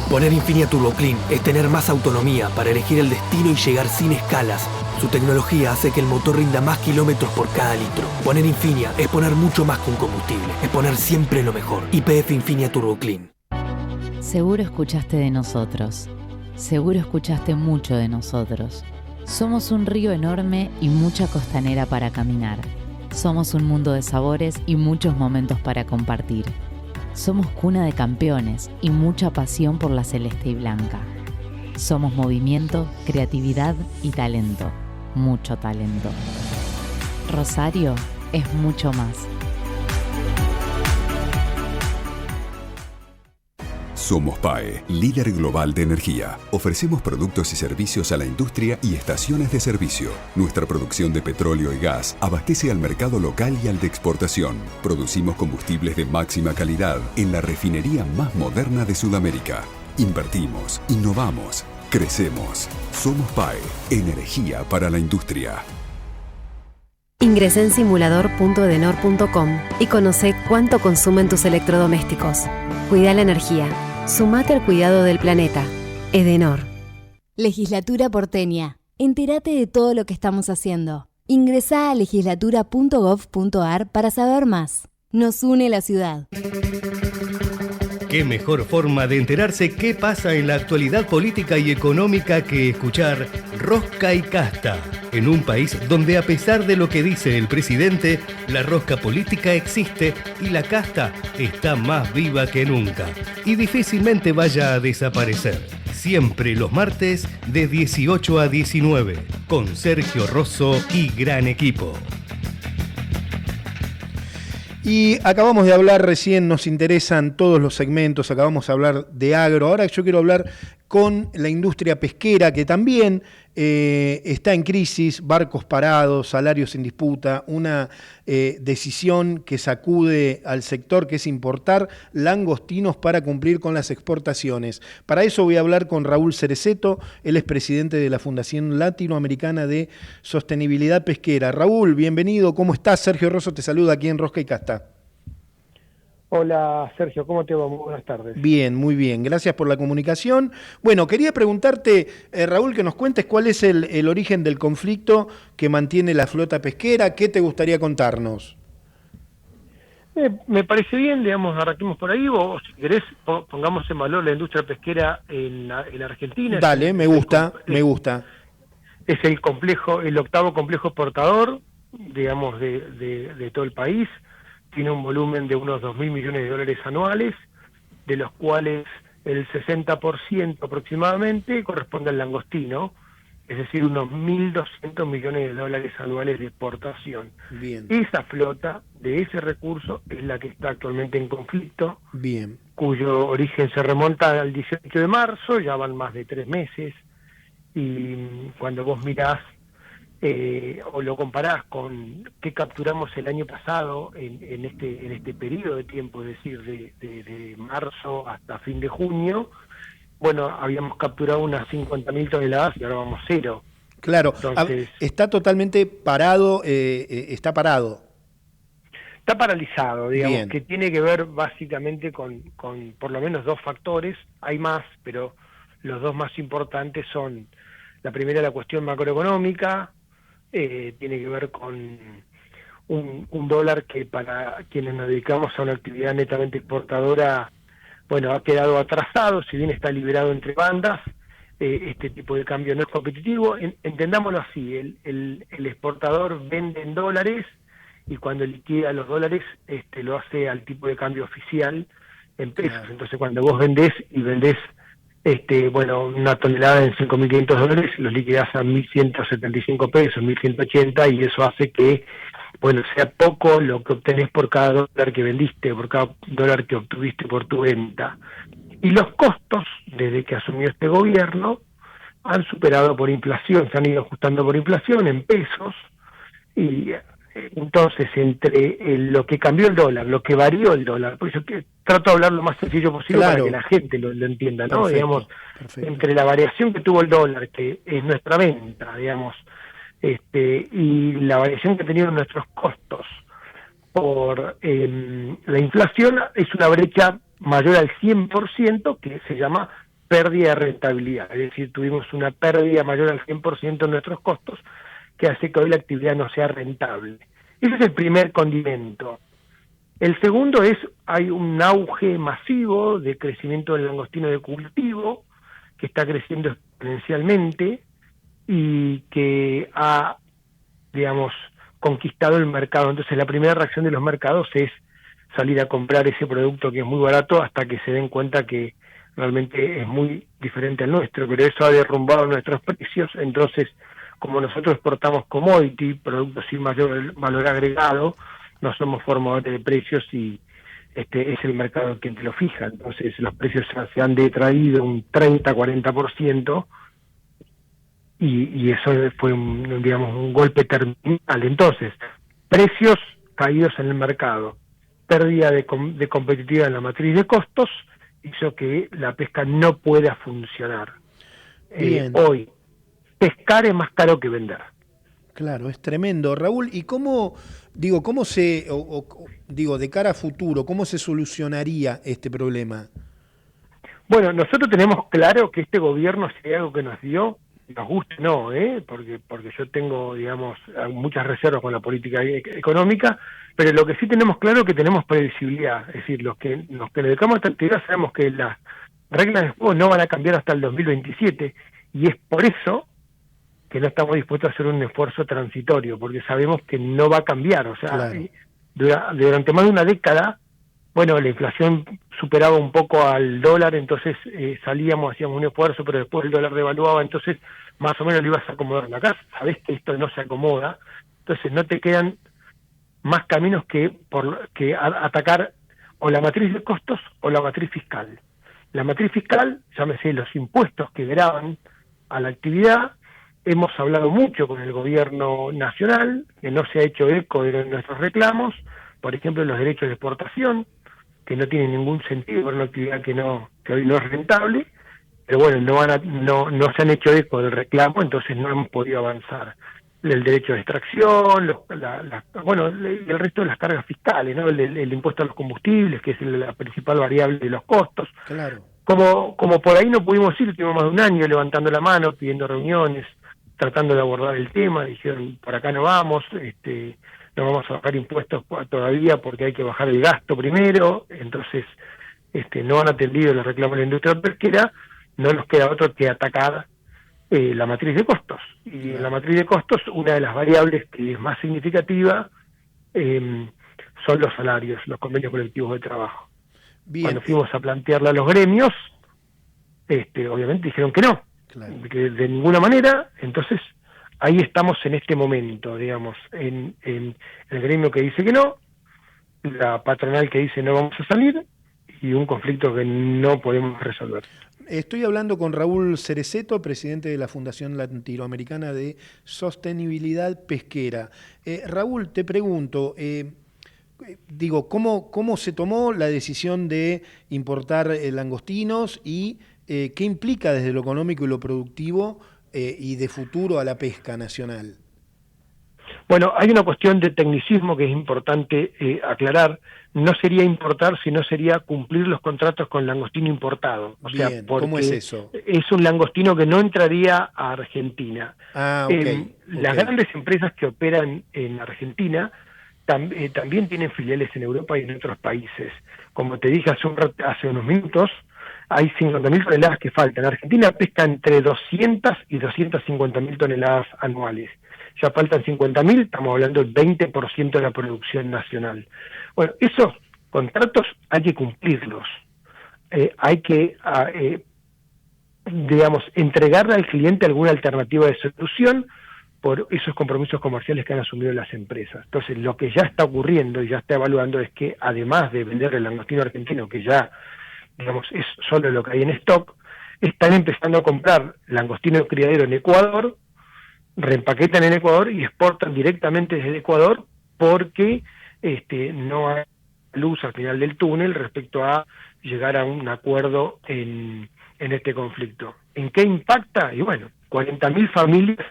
Poner Infinia Turbo Clean es tener más autonomía para elegir el destino y llegar sin escalas. Su tecnología hace que el motor rinda más kilómetros por cada litro. Poner Infinia es poner mucho más que un combustible. Es poner siempre lo mejor. YPF Infinia Turbo Clean. Seguro escuchaste de nosotros. Seguro escuchaste mucho de nosotros. Somos un río enorme y mucha costanera para caminar. Somos un mundo de sabores y muchos momentos para compartir. Somos cuna de campeones y mucha pasión por la celeste y blanca. Somos movimiento, creatividad y talento. Mucho talento. Rosario es mucho más. Somos PAE, líder global de energía. Ofrecemos productos y servicios a la industria y estaciones de servicio. Nuestra producción de petróleo y gas abastece al mercado local y al de exportación. Producimos combustibles de máxima calidad en la refinería más moderna de Sudamérica. Invertimos, innovamos, crecemos. Somos PAE, energía para la industria. Ingresá en simulador.edenor.com y conoce cuánto consumen tus electrodomésticos. Cuida la energía. Sumate al cuidado del planeta. Edenor. Legislatura porteña. Entérate de todo lo que estamos haciendo. Ingresá a legislatura.gov.ar para saber más. Nos une la ciudad. ¿Qué mejor forma de enterarse qué pasa en la actualidad política y económica que escuchar Rosca y Casta? En un país donde, a pesar de lo que dice el presidente, la rosca política existe y la casta está más viva que nunca. Y difícilmente vaya a desaparecer. Siempre los martes de 18 a 19, con Sergio Rosso y gran equipo. Y acabamos de hablar recién, nos interesan todos los segmentos, acabamos de hablar de agro. Ahora yo quiero hablar con la industria pesquera, que también está en crisis, barcos parados, salarios en disputa, una decisión que sacude al sector, que es importar langostinos para cumplir con las exportaciones. Para eso voy a hablar con Raúl Cereceto, él es presidente de la Fundación Latinoamericana de Sostenibilidad Pesquera. Raúl, bienvenido, ¿cómo estás? Sergio Rosso te saluda aquí en Rosca y Casta. Hola Sergio, ¿cómo te va? Muy buenas tardes. Bien, muy bien, gracias por la comunicación. Bueno, quería preguntarte, Raúl, que nos cuentes cuál es el origen del conflicto que mantiene la flota pesquera. ¿Qué te gustaría contarnos? Me parece bien, digamos, arranquemos por ahí, o si querés pongamos en valor la industria pesquera en Argentina. Dale, me gusta. Es el octavo complejo exportador, digamos, de todo el país. Tiene un volumen de unos 2.000 millones de dólares anuales, de los cuales el 60% aproximadamente corresponde al langostino. es decir, unos 1.200 millones de dólares anuales de exportación. Bien. Esa flota de ese recurso es la que está actualmente en conflicto, Bien. cuyo origen se remonta al 18 de marzo, ya van más de 3 meses, y cuando vos mirás o lo comparás con qué capturamos el año pasado en este periodo de tiempo, es decir, de marzo hasta fin de junio, bueno, habíamos capturado unas 50.000 toneladas y ahora vamos 0. Claro, Entonces, está totalmente parado, está parado. está paralizado, digamos, Bien. que tiene que ver básicamente con por lo menos 2 factores, hay más, pero los 2 más importantes son, la primera, la cuestión macroeconómica, tiene que ver con un dólar que para quienes nos dedicamos a una actividad netamente exportadora, bueno, ha quedado atrasado, si bien está liberado entre bandas, este tipo de cambio no es competitivo. Entendámoslo así, el exportador vende en dólares y cuando liquida los dólares lo hace al tipo de cambio oficial en pesos. Claro. Entonces cuando vos vendés bueno, una tonelada en 5.500 dólares, los liquidás a 1.175 pesos, 1.180, y eso hace que, bueno, sea poco lo que obtenés por cada dólar que vendiste, por cada dólar que obtuviste por tu venta. Y los costos, desde que asumió este gobierno, han superado por inflación, se han ido ajustando por inflación en pesos, y entonces entre lo que cambió el dólar, lo que varió el dólar, por eso que trato de hablar lo más sencillo posible, Claro. para que la gente lo entienda, ¿no? Perfecto, Digamos, perfecto. entre la variación que tuvo el dólar, que es nuestra venta, digamos, y la variación que han tenido nuestros costos por la inflación, es una brecha mayor al 100%, que se llama pérdida de rentabilidad, es decir, tuvimos una pérdida mayor al 100% en nuestros costos, que hace que hoy la actividad no sea rentable. Ese es el primer condimento. El segundo es, hay un auge masivo de crecimiento del langostino de cultivo, que está creciendo exponencialmente y que ha, digamos, conquistado el mercado. Entonces la primera reacción de los mercados es salir a comprar ese producto que es muy barato hasta que se den cuenta que realmente es muy diferente al nuestro, pero eso ha derrumbado nuestros precios. Entonces, como nosotros exportamos commodity, productos sin mayor valor agregado, no somos formadores de precios y es el mercado quien te lo fija. Entonces los precios se han detraído un 30-40%, y eso fue un golpe terminal. Entonces, precios caídos en el mercado, pérdida de competitividad en la matriz de costos, hizo que la pesca no pueda funcionar. Hoy, pescar es más caro que vender. Claro, es tremendo. Raúl, ¿y cómo se, de cara a futuro, cómo se solucionaría este problema? Bueno, nosotros tenemos claro que este gobierno, si hay algo que nos dio, nos guste o no, porque yo tengo, digamos, muchas reservas con la política económica, pero lo que sí tenemos claro es que tenemos previsibilidad. Es decir, los que nos dedicamos a esta actividad sabemos que las reglas del juego no van a cambiar hasta el 2027, y es por eso que no estamos dispuestos a hacer un esfuerzo transitorio, porque sabemos que no va a cambiar. O sea, claro, durante más de una década, bueno, la inflación superaba un poco al dólar, entonces hacíamos un esfuerzo, pero después el dólar devaluaba, entonces más o menos lo ibas a acomodar en la casa. Sabés que esto no se acomoda, entonces no te quedan más caminos que atacar o la matriz de costos o la matriz fiscal. La matriz fiscal, llámese los impuestos que gravan a la actividad. Hemos hablado mucho con el gobierno nacional, que no se ha hecho eco de nuestros reclamos, por ejemplo, los derechos de exportación, que no tienen ningún sentido para una actividad que hoy no es rentable, pero bueno, no se han hecho eco del reclamo, entonces no hemos podido avanzar. El derecho de extracción, el resto de las cargas fiscales, ¿no? El impuesto a los combustibles, que es la principal variable de los costos. Claro. Como por ahí no pudimos ir, tuvimos más de un año levantando la mano, pidiendo reuniones, tratando de abordar el tema, dijeron, por acá no vamos, no vamos a bajar impuestos todavía porque hay que bajar el gasto primero. Entonces no han atendido los reclamos de la industria pesquera, no nos queda otro que atacar la matriz de costos. Y en la matriz de costos, una de las variables que es más significativa son los salarios, los convenios colectivos de trabajo. Bien. Cuando fuimos a plantearla a los gremios, obviamente dijeron que no. de ninguna manera. Entonces, ahí estamos en este momento, digamos, en el gremio que dice que no, la patronal que dice no vamos a salir, y un conflicto que no podemos resolver. Estoy hablando con Raúl Cereceto, presidente de la Fundación Latinoamericana de Sostenibilidad Pesquera. Raúl, te pregunto, ¿cómo se tomó la decisión de importar langostinos y qué implica desde lo económico y lo productivo y de futuro a la pesca nacional? Bueno, hay una cuestión de tecnicismo que es importante aclarar. No sería importar, sino sería cumplir los contratos con langostino importado. O sea, ¿cómo es eso? Es un langostino que no entraría a Argentina. Las grandes empresas que operan en Argentina también tienen filiales en Europa y en otros países. Como te dije hace unos minutos, hay 50.000 toneladas que faltan. Argentina pesca entre 200 y 250.000 toneladas anuales. Ya faltan 50.000, estamos hablando del 20% de la producción nacional. Bueno, esos contratos hay que cumplirlos. Hay que, entregarle al cliente alguna alternativa de solución por esos compromisos comerciales que han asumido las empresas. Entonces, lo que ya está ocurriendo y ya está evaluando es que, además de vender el langostino argentino, que ya, es solo lo que hay en stock, están empezando a comprar langostino criadero en Ecuador, reempaquetan en Ecuador y exportan directamente desde Ecuador, porque no hay luz al final del túnel respecto a llegar a un acuerdo en este conflicto. ¿En qué impacta? Y bueno, 40.000 familias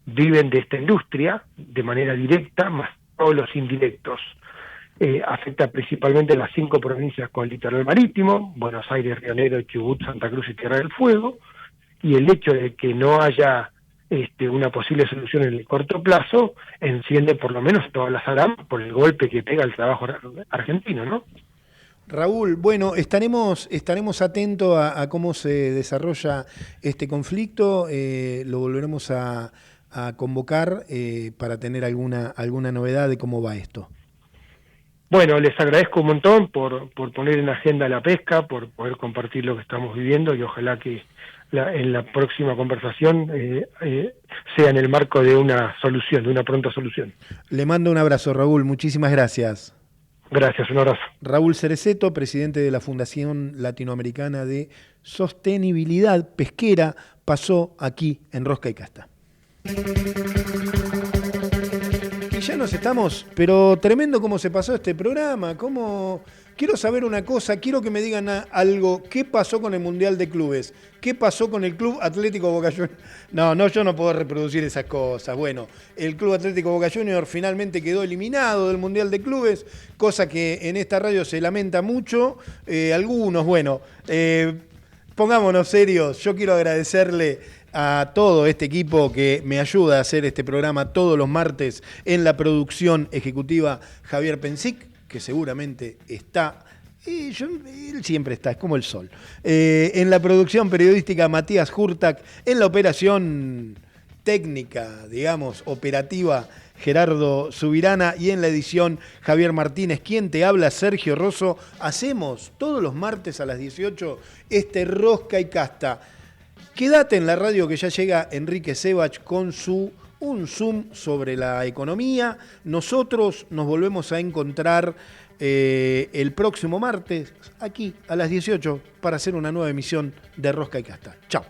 viven de esta industria de manera directa, más todos los indirectos. Afecta principalmente las 5 provincias con litoral marítimo: Buenos Aires, Río Negro, Chubut, Santa Cruz y Tierra del Fuego, y el hecho de que no haya una posible solución en el corto plazo enciende por lo menos todas las alarmas por el golpe que pega el trabajo argentino, ¿no? Raúl, bueno, estaremos atentos a cómo se desarrolla este conflicto. Lo volveremos a convocar para tener alguna novedad de cómo va esto. Bueno, les agradezco un montón por poner en agenda la pesca, por poder compartir lo que estamos viviendo, y ojalá que en la próxima conversación sea en el marco de una solución, de una pronta solución. Le mando un abrazo, Raúl. Muchísimas gracias. Gracias, un abrazo. Raúl Cereceto, presidente de la Fundación Latinoamericana de Sostenibilidad Pesquera, pasó aquí en Rosca y Casta. Y ya nos estamos, pero tremendo cómo se pasó este programa. Quiero saber una cosa, quiero que me digan algo. ¿Qué pasó con el Mundial de Clubes? ¿Qué pasó con el Club Atlético Boca Juniors? No, yo no puedo reproducir esas cosas. Bueno, el Club Atlético Boca Juniors finalmente quedó eliminado del Mundial de Clubes, cosa que en esta radio se lamenta mucho. Algunos, pongámonos serios. Yo quiero agradecerle a todo este equipo que me ayuda a hacer este programa todos los martes en la producción ejecutiva: Javier Pensic, que seguramente está, él siempre está, es como el sol. En la producción periodística, Matías Hurtak. En la operación técnica, operativa, Gerardo Subirana. Y en la edición, Javier Martínez. Quien te habla, Sergio Rosso. Hacemos todos los martes a las 18 este Rosca y Casta. Quédate en la radio, que ya llega Enrique Sebach con un Zoom sobre la economía. Nosotros nos volvemos a encontrar el próximo martes, aquí a las 18, para hacer una nueva emisión de Rosca y Casta. Chao.